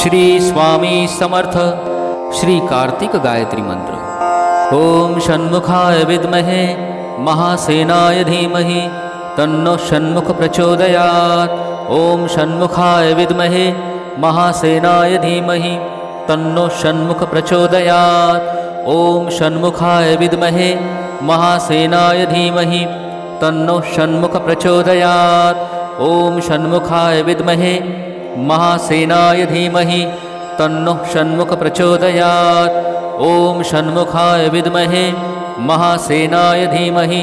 श्री स्वामी समर्थ श्री कार्तिक गायत्री मंत्र। ओम षण्मुखाय विद्महे महासेनाय धीमहि तन्नो षण्मुख प्रचोदयात्। ओम षण्मुखाय विद्महे महासेनाय धीमहि तन्नो षण्मुख प्रचोदयात्। ओम षण्मुखाय विद्महे महासेनाय धीमहि तन्नो षण्मुख प्रचोदयात्। ओम षण्मुखाय विद्महे महासेनाय धीमहि तन्नो षण्मुख प्रचोदयात्। ओम षण्मुखाय विद्महे महासेनाय धीमहि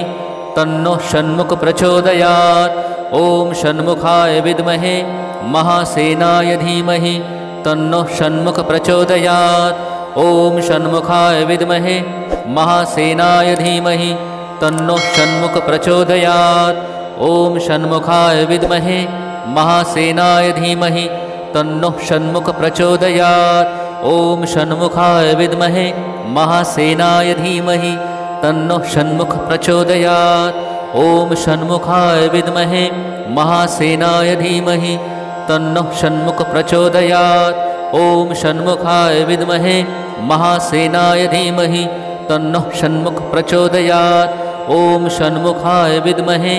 तन्नो षण्मुख प्रचोदयात्। ओम षण्मुखाय विद्महे महासेनाय धीमहि तन्नो षण्मुख प्रचोदयात्। ओम षण्मुखाय विद्महे महासेनाय धीमहि तन्नो षण्मुख प्रचोदयात्। ओम षण्मुखाय विद्महे महासेनाय धीमहि तन्नो षण्मुख प्रचोदयात्। ओम षण्मुखाय विद्महे महासेनाय धीमहि तन्नो षण्मुख प्रचोदयात्। ओम षण्मुखाय विद्महे महासेनाय धीमहि तन्नो षण्मुख प्रचोदयात्। ओम षण्मुखाय विद्महे महासेनाय धीमहि तन्नो षण्मुख प्रचोदयात्। ओम षण्मुखाय विद्महे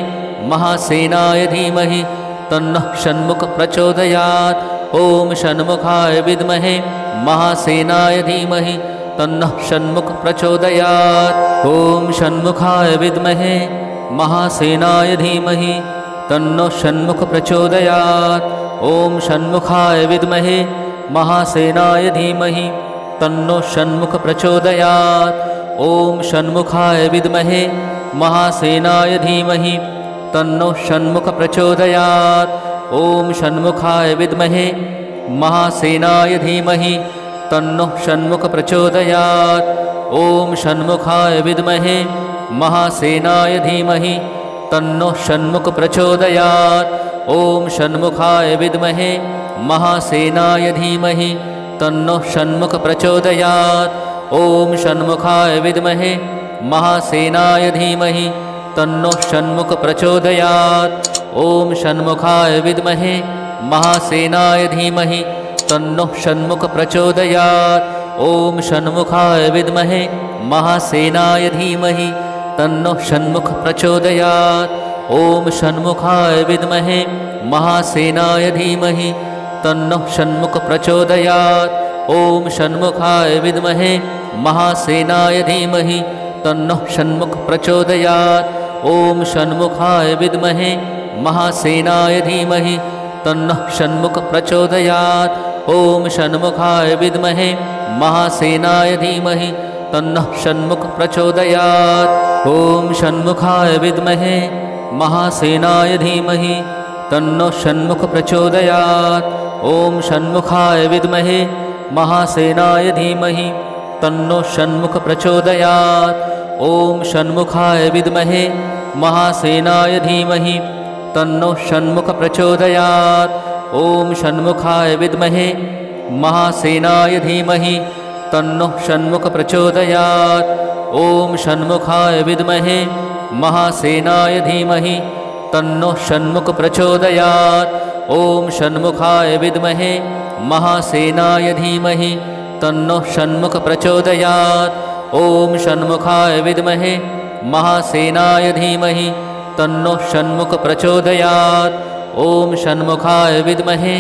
महासेनाय धीमहि तन्नो षण्मुख प्रचोदयात्। ओम षण्मुखाय विद्महे महासेनाय धीमहि तन्नो षण्मुख प्रचोदयात्। ओम षण्मुखाय विद्महे महासेनाय धीमहि तन्नो षण्मुख प्रचोदयात्। ओम षण्मुखाय विद्महे महासेनाय धीमहि तन्नो षण्मुख प्रचोदयात्। ओम षण्मुखाय विद्महे महासेनाय धीमहि तन्नो षण्मुख प्रचोदयात्। ओम षण्मुखाय विद्महे महासेनाय धीमहि तन्नो षण्मुख प्रचोदयात्। ओम षण्मुखाय विद्महे महासेनाय धीमहि तन्नो षण्मुख प्रचोदयात्। ओम षण्मुखाय विद्महे महासेनाय धीमहि तन्नो षण्मुख प्रचोदयात्। ओम षण्मुखाय विद्महे महासेनाय धीमहि तन्नो षण्मुख प्रचोदयात्। ओम षण्मुखाय विद्महे महासेनाय धीमहि तन्नो षण्मुख प्रचोदयात्। ओम षण्मुखाय विद्महे महासेनाय धीमहि तन्नो षण्मुख प्रचोदयात्। ओम षण्मुखाय विद्महे महासेनाय धीमहि तन्नो षण्मुख प्रचोदयात्। ओम षण्मुखाय विद्महे महासेनाय धीमहि तन्नो षण्मुख प्रचोदयात्। ओम षण्मुखाय विद्महे महासेनाय धीमहि तन्नो षण्मुख प्रचोदयात्। ओम षण्मुखाय विद्महे महासेनाय धीमहि तन्नो षण्मुख प्रचोदयात्। ओम षण्मुखाय विद्महे महासेनाय धीमहि तन्नो षण्मुख प्रचोदयात्। ओम षण्मुखाय विद्महे महासेनाय धीमहि तन्नो षण्मुख प्रचोदयात्। ओम षण्मुखाय विद्महे महासेनाय धीमहि तन्नो षण्मुख प्रचोदयात्। ओम षण्मुखाय विद्महे महासेनाय धीमहि तन्नो षण्मुख प्रचोदयात्। ओम षण्मुखाय विद्महे महासेनाय धीमहि तन्नो षण्मुख प्रचोदयात्। ओम षण्मुखाय विद्महे महासेनाय धीमहि तन्नो षण्मुख प्रचोदयात्। ओम षण्मुखाय विद्महे महासेनाय धीमहि तन्नो षण्मुख प्रचोदयात्। ओम षण्मुखाय विद्महे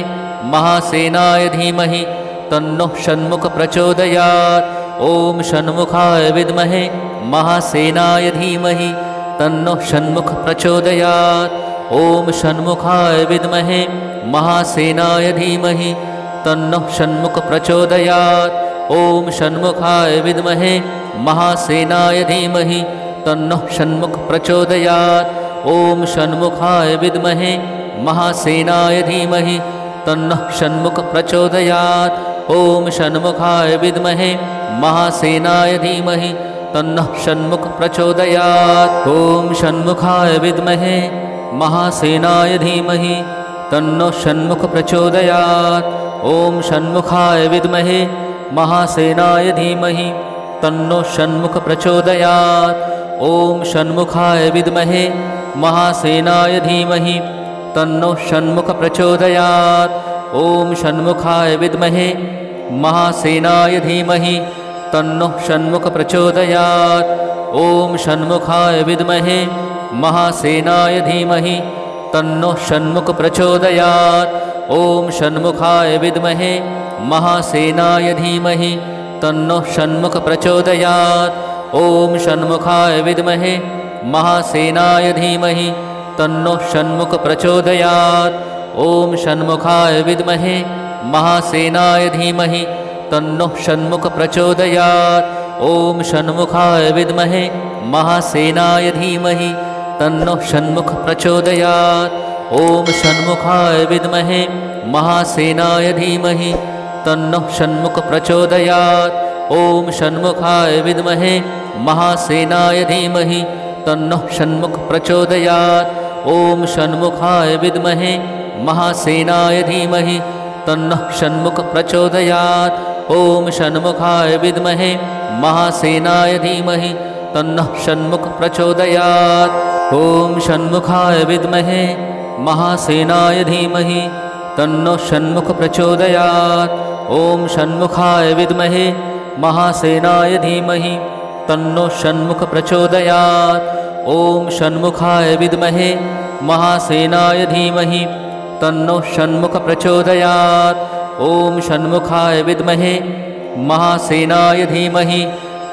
महासेनाय धीमहि तन्नो षण्मुख प्रचोदयात्। ओम षण्मुखाय विद्महे महासेनाय धीमहि तन्नो षण्मुख प्रचोदयात्। ओम षण्मुखाय विद्महे महासेनाय धीमहि तन्नो षण्मुख प्रचोदयात्। ओम षण्मुखाय विद्महे महासेनाय धीमहि तन्नो षण्मुख प्रचोदयात्। ओम षण्मुखाय विद्महे महासेनाय धीमहि तन्नो षण्मुख प्रचोदयात्। ओम षण्मुखाय विद्महे महासेनाय धीमहि तन्नो षण्मुख प्रचोदयात्। ओम षण्मुखाय विद्महे महासेनाय धीमहि तन्नो षण्मुख प्रचोदयात्। ओम षण्मुखाय विद्महे महासेनाय धीमहि तन्नो षण्मुख प्रचोदयात्। ओम षण्मुखाय विद्महे महासेनाय धीमहि तन्नो षण्मुख प्रचोदयात्। ॐ षण्मुखाय विद्महे महासेनाय धीमहि तन्नो षण्मुख प्रचोदयात्। ॐ षण्मुखाय विद्महे महासेनाय धीमहि तन्नो षण्मुख प्रचोदयात्। ॐ षण्मुखाय विद्महे महासेनाय धीमहि तन्नो षण्मुख प्रचोदयात्। ॐ षण्मुखाय विद्महे महासेनाय धीमहि तन्नो षण्मुख प्रचोदयात्। ॐ षण्मुखाय विद्महे महासेनाय धीमहि तन्नो षण्मुख प्रचोदयात्। ॐ षण्मुखाय विद्महे महासेनाय धीमहि तन्नो षण्मुख प्रचोदयात्। ॐ षण्मुखाय विद्महे महासेनाय धीमहि तन्नो षण्मुख प्रचोदयात्। ॐ षण्मुखाय विद्महे महासेनाय धीमहि तन्नो षण्मुख प्रचोदयात्। ॐ षण्मुखाय विद्महे महासेनाय धीमहि तन्नो षण्मुख प्रचोदयात्। ॐ षण्मुखाय विद्महे महासेनाय धीमहि तन्नो षण्मुख प्रचोदयात्। ॐ षण्मुखाय विद्महे महासेनाय धीमहि तन्नो षण्मुख प्रचोदयात्। ॐ षण्मुखाय विद्महे महासेनाय धीमहि तन्नो षण्मुख प्रचोदयात्। ॐ षण्मुखाय विद्महे महासेनाय धीमहि तन्नो षण्मुख प्रचोदयात्। ॐ षण्मुखाय विद्महे महासेनाय धीमहि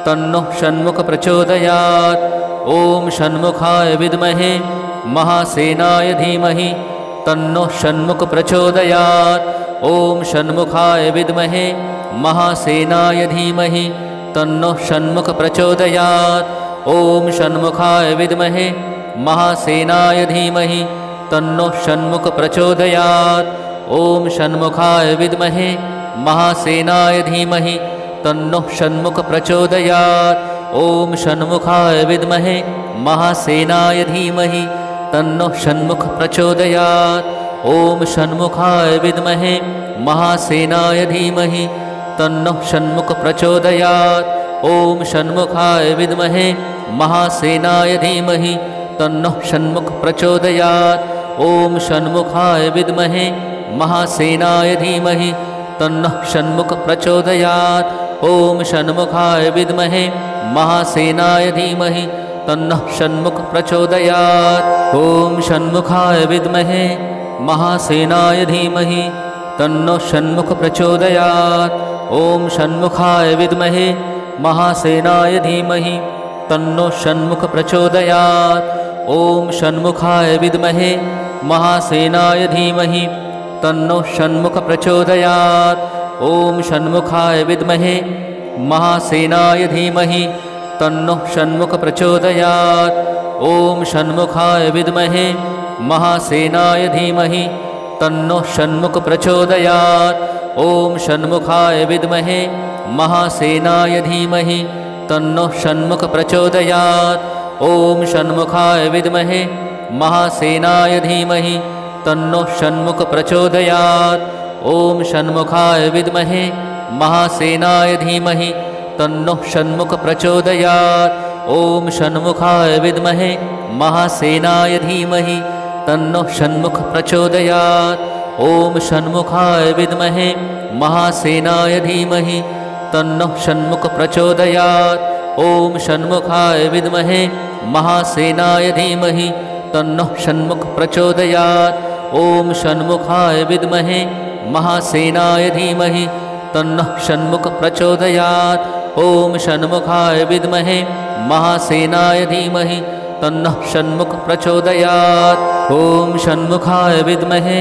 तन्नो षण्मुख प्रचोदयात्। ॐ षण्मुखाय विद्महे महासेनाय धीमहि तन्नो षण्मुख प्रचोदयात्। ॐ षण्मुखाय विद्महे महासेनाय धीमहि तन्नो षण्मुख प्रचोदयात्। ॐ षण्मुखाय विद्महे महासेनाय धीमहि तन्नो षण्मुख प्रचोदयात्। ॐ षण्मुखाय विद्महे महासेनाय धीमहि तन्नो षण्मुख प्रचोदयात्। ॐ षण्मुखाय विद्महे महासेनाय धीमहि तन्नो षण्मुख प्रचोदयात्। ॐ षण्मुखाय विद्महे महासेनाय धीमहि तन्नो षण्मुख प्रचोदयात्। ॐ षण्मुखाय विद्महे महासेनाय धीमहि तन्नो षण्मुख प्रचोदयात्। ॐ षण्मुखाय विद्महे महासेनाय धीमहि तन्नो षण्मुख प्रचोदयात्। ॐ षण्मुखाय विद्महे महासेनाय धीमहि तन्नो षण्मुख प्रचोदयात्। ॐ षण्मुखाय विद्महे महासेनाय धीमहि तन्नो षण्मुख प्रचोदयात्। ॐ षण्मुखाय विद्महे महासेनाय धीमहि तन्नो षण्मुख प्रचोदयात्। ॐ षण्मुखाय विद्महे महासेनाय धीमहि तन्नो षण्मुख प्रचोदयात्। ॐ षण्मुखाय विद्महे महासेनाय धीमहि तन्नो षण्मुख प्रचोदयात्। ॐ षण्मुखाय विद्महे महासेनाय धीमहि तन्नो षण्मुख प्रचोदयात्। ॐ षण्मुखाय विद्महे महासेनाय धीमहि तन्नो षण्मुख प्रचोदयात्। ॐ षण्मुखाय विद्महे महासेनाय धीमहि तन्नो षण्मुख प्रचोदयात्। ॐ षण्मुखाय विद्महे महासेनाय धीमहि तन्नो षण्मुख प्रचोदयात्। ॐ षण्मुखाय विद्महे महासेनाय धीमहि तन्नो षण्मुख प्रचोदयात्। ॐ षण्मुखाय विद्महे महासेनाय धीमहि तन्नो षण्मुख प्रचोदयात्। ॐ षण्मुखाय विद्महे महासेनाय धीमहि तन्नो षण्मुख प्रचोदयात्। ॐ षण्मुखाय विद्महे महासेनाय धीमहि तन्नो षण्मुख प्रचोदयात्। ॐ षण्मुखाय विद्महे महासेनाय धीमहि तन्नो षण्मुख प्रचोदयात्। ॐ षण्मुखाय विद्महे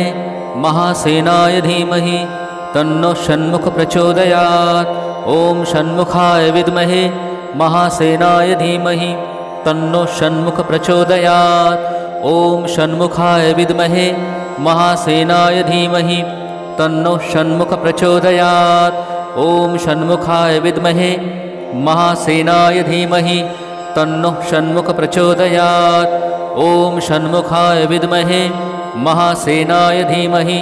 महासेनाय धीमहि तन्नो षण्मुख प्रचोदयात्। ॐ षण्मुखाय विद्महे महासेनाय धीमहि तन्नो षण्मुख प्रचोदयात्। ॐ षण्मुखाय विद्महे महासेनाय धीमहि तन्नो षण्मुख प्रचोदयात्। ॐ षण्मुखाय विद्महे महासेनाय धीमहि तन्नो षण्मुख प्रचोदयात्। ॐ षण्मुखाय विद्महे महासेनाय धीमहि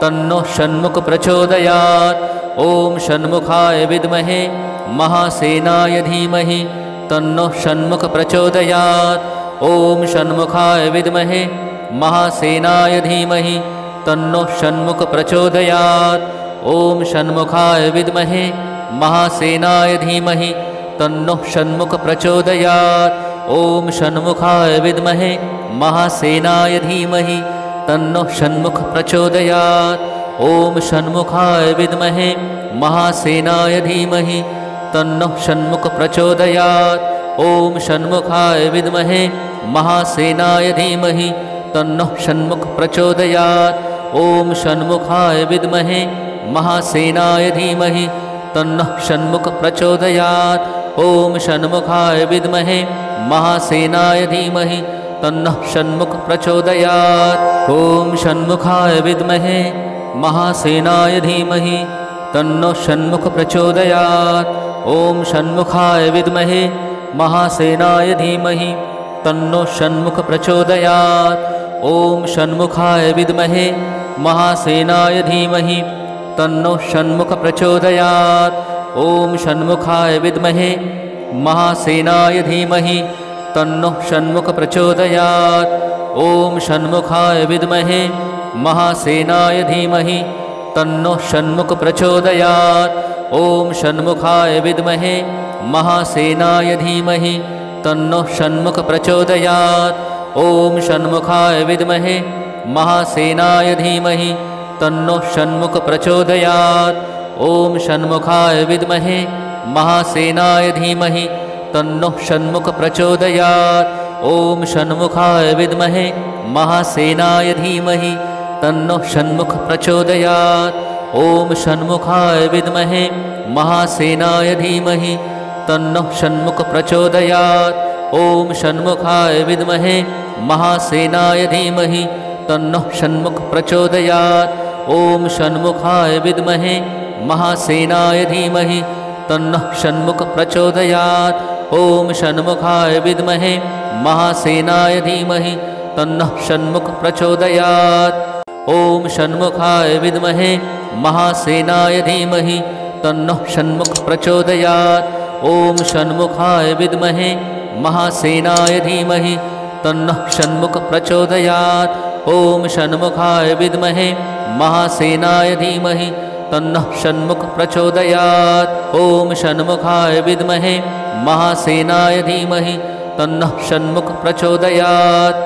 तन्नो षण्मुख प्रचोदयात्। ॐ षण्मुखाय विद्महे महासेनाय धीमहि तन्नो षण्मुख प्रचोदयात्। ॐ षण्मुखाय विद्महे महासेनाय धीमहि तन्नो षण्मुख प्रचोदयात्। ॐ षण्मुखाय विद्महे महासेनाय धीमहि तन्नो षण्मुख प्रचोदयात्। ॐ षण्मुखाय विद्महे महासेनाय धीमहि तन्नो षण्मुख प्रचोदयात्। ॐ षण्मुखाय विद्महे महासेनाय धीमहि तन्नो षण्मुख प्रचोदयात्। ॐ षण्मुखाय विद्महे महासेनाय धीमहि तन्नो षण्मुख प्रचोदयात्। ॐ षण्मुखाय विद्महे महासेनाय धीमहि तन्नो षण्मुख प्रचोदयात्। ॐ षण्मुखाय विद्महे महासेनाय धीमहि तन्नो षण्मुख प्रचोदयात्। ॐ षण्मुखाय विद्महे महासेनाय धीमहि तन्नो षण्मुख प्रचोदयात्। ॐ षण्मुखाय विद्महे महासेनाय धीमहि तन्नो षण्मुख प्रचोदयात्। ॐ षण्मुखाय विद्महे महासेनाय धीमहि तन्नो षण्मुख प्रचोदयात्। ॐ षण्मुखाय विद्महे महासेनाय धीमहि तन्नो षण्मुख प्रचोदयात्। ॐ षण्मुखाय विद्महे महासेनाय धीमहि तन्नो षण्मुख प्रचोदयात्। ॐ षण्मुखाय विद्महे महासेनाय धीमहि तन्नो षण्मुख प्रचोदयात्। ॐ षण्मुखाय विद्महे महासेनाय धीमहि तन्नो षण्मुख प्रचोदयात्। ॐ षण्मुखाय विद्महे महासेनाय धीमहि तन्नो षण्मुख प्रचोदयात्। ॐ षण्मुखाय विद्महे महासेनाय धीमहि तन्नो षण्मुख प्रचोदयात्। ॐ षण्मुखाय विद्महे महासेनाय धीमहि तन्नो षण्मुख प्रचोदयात्। ॐ षण्मुखाय विद्महे महासेनाय धीमहि तन्नो षण्मुख प्रचोदयात्। ॐ षण्मुखाय विद्महे महासेनाय धीमहि तन्नो षण्मुख प्रचोदयात्। ॐ षण्मुखाय विद्महे महासेनाय धीमहि तन्नो षण्मुख प्रचोदयात्। ॐ षण्मुखाय विद्महे महासेनाय धीमहि तन्नो षण्मुख प्रचोदयात्। ॐ षण्मुखाय विद्महे महासेनाय धीमहि तन्नो षण्मुख प्रचोदयात्। ॐ षण्मुखाय विद्महे महासेनाय धीमहि तन्नो षण्मुख प्रचोदयात्। ॐ षण्मुखाय विद्महे महासेनाय धीमहि तन्नो षण्मुख प्रचोदयात्।